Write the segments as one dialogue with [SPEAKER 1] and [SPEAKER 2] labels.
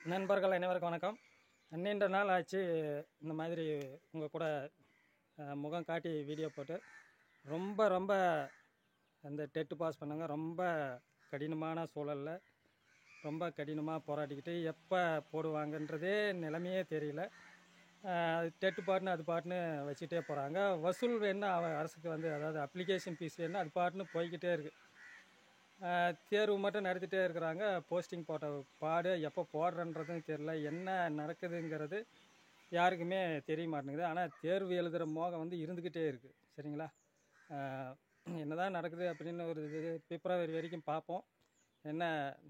[SPEAKER 1] நண்பர்கள் அனைவருக்கும் வணக்கம். நீண்ட நாள் ஆச்சு இந்த மாதிரி உங்கள் கூட முகம் காட்டி வீடியோ போட்டு. ரொம்ப ரொம்ப அந்த டெட்டு பாஸ் பண்ணாங்க. ரொம்ப கடினமான சூழலில் ரொம்ப கடினமாக போராடிக்கிட்டு எப்போ போடுவாங்கன்றதே நிலைமையே தெரியல. டெட்டு பாட்டுன்னு அது பாட்டுன்னு வச்சுட்டே போகிறாங்க. வசூல் வேணுன்னா அரசுக்கு அதாவது அப்ளிகேஷன் ஃபீஸ் வேணுன்னா அது பாட்டுன்னு போய்கிட்டே இருக்குது. தேர்வு மட்டும் நடத்திட்டே இருக்கிறாங்க. போஸ்டிங் போட்ட பாடு எப்போ போடுறன்றதும் தெரில. என்ன நடக்குதுங்கிறது யாருக்குமே தெரிய மாட்டேங்குது. ஆனால் தேர்வு எழுதுகிற மோகம் இருந்துக்கிட்டே இருக்குது. சரிங்களா? என்ன தான் நடக்குது அப்படின்னு ஒரு பிப்ரவரி வரைக்கும் பார்ப்போம் என்ன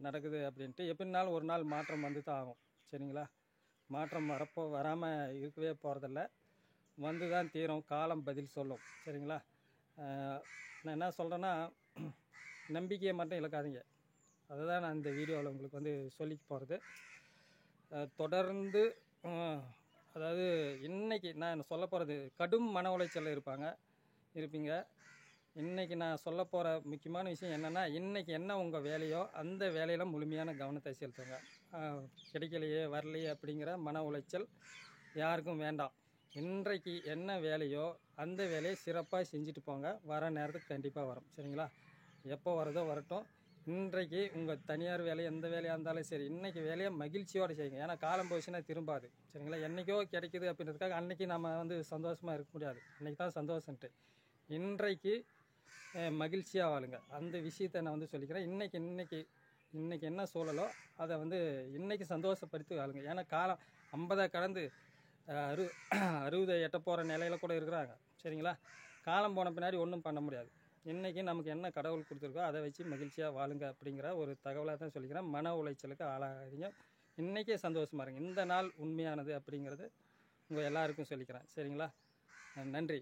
[SPEAKER 1] நடக்குது அப்படின்ட்டு. எப்படினாலும் ஒரு நாள் மாற்றம் வந்து தான் ஆகும். சரிங்களா? மாற்றம் வராமல் இருக்கவே போகிறதில்ல. வந்து தான் தீரும். காலம் பதில் சொல்லும். சரிங்களா? நான் என்ன சொல்கிறேன்னா, நம்பிக்கையை மட்டும் இழக்காதீங்க. அதை தான் நான் இந்த வீடியோவில் உங்களுக்கு சொல்லிக்க போகிறது. தொடர்ந்து அதாவது இன்றைக்கி நான் சொல்ல போகிறது, கடும் மன உளைச்சலில் இருப்பீங்க. இன்றைக்கி நான் சொல்ல போகிற முக்கியமான விஷயம் என்னென்னா, இன்றைக்கி என்ன உங்கள் வேலையோ அந்த வேலையில் முழுமையான கவனத்தை செலுத்துங்க. கிடைக்கலையே வரலையே அப்படிங்கிற மன உளைச்சல் யாருக்கும் வேண்டாம். இன்றைக்கு என்ன வேலையோ அந்த வேலையை சிறப்பாக செஞ்சுட்டு போங்க. வர நேரத்துக்கு கண்டிப்பாக வரும். சரிங்களா? எப்போ வரதோ வரட்டும். இன்றைக்கு உங்கள் தனியார் வேலை எந்த வேலையாக இருந்தாலும் சரி, இன்றைக்கி வேலையை மகிழ்ச்சியோடு செய்யுங்க. ஏன்னா காலம் போச்சுன்னா திரும்பாது. சரிங்களா? என்றைக்கோ கிடைக்குது அப்படின்றதுக்காக அன்றைக்கி நம்ம சந்தோஷமாக இருக்க முடியாது. இன்றைக்கி தான் சந்தோஷன்ட்டு. இன்றைக்கு மகிழ்ச்சியாக வாழுங்க. அந்த விஷயத்தை நான் சொல்லிக்கிறேன். இன்றைக்கி என்ன சூழலோ அதை இன்றைக்கி சந்தோஷப்படுத்தி வாழுங்க. ஏன்னா காலம் 50 கடந்து 60 எட்ட போகிற நிலையில கூட இருக்கிறாங்க. சரிங்களா? காலம் போன பின்னாடி ஒன்றும் பண்ண முடியாது. இன்றைக்கி நமக்கு என்ன கடவுள் கொடுத்துருக்கோ அதை வச்சு மகிழ்ச்சியாக வாழுங்க அப்படிங்கிற ஒரு தகவலாக தான் சொல்லிக்கிறேன். மன உளைச்சலுக்கு ஆளாகாதீங்க. இன்றைக்கே சந்தோஷமாக இருங்க. இந்த நாள் உண்மையானது அப்படிங்கிறது உங்கள் எல்லாருக்கும் சொல்லிக்கிறேன். சரிங்களா? நன்றி.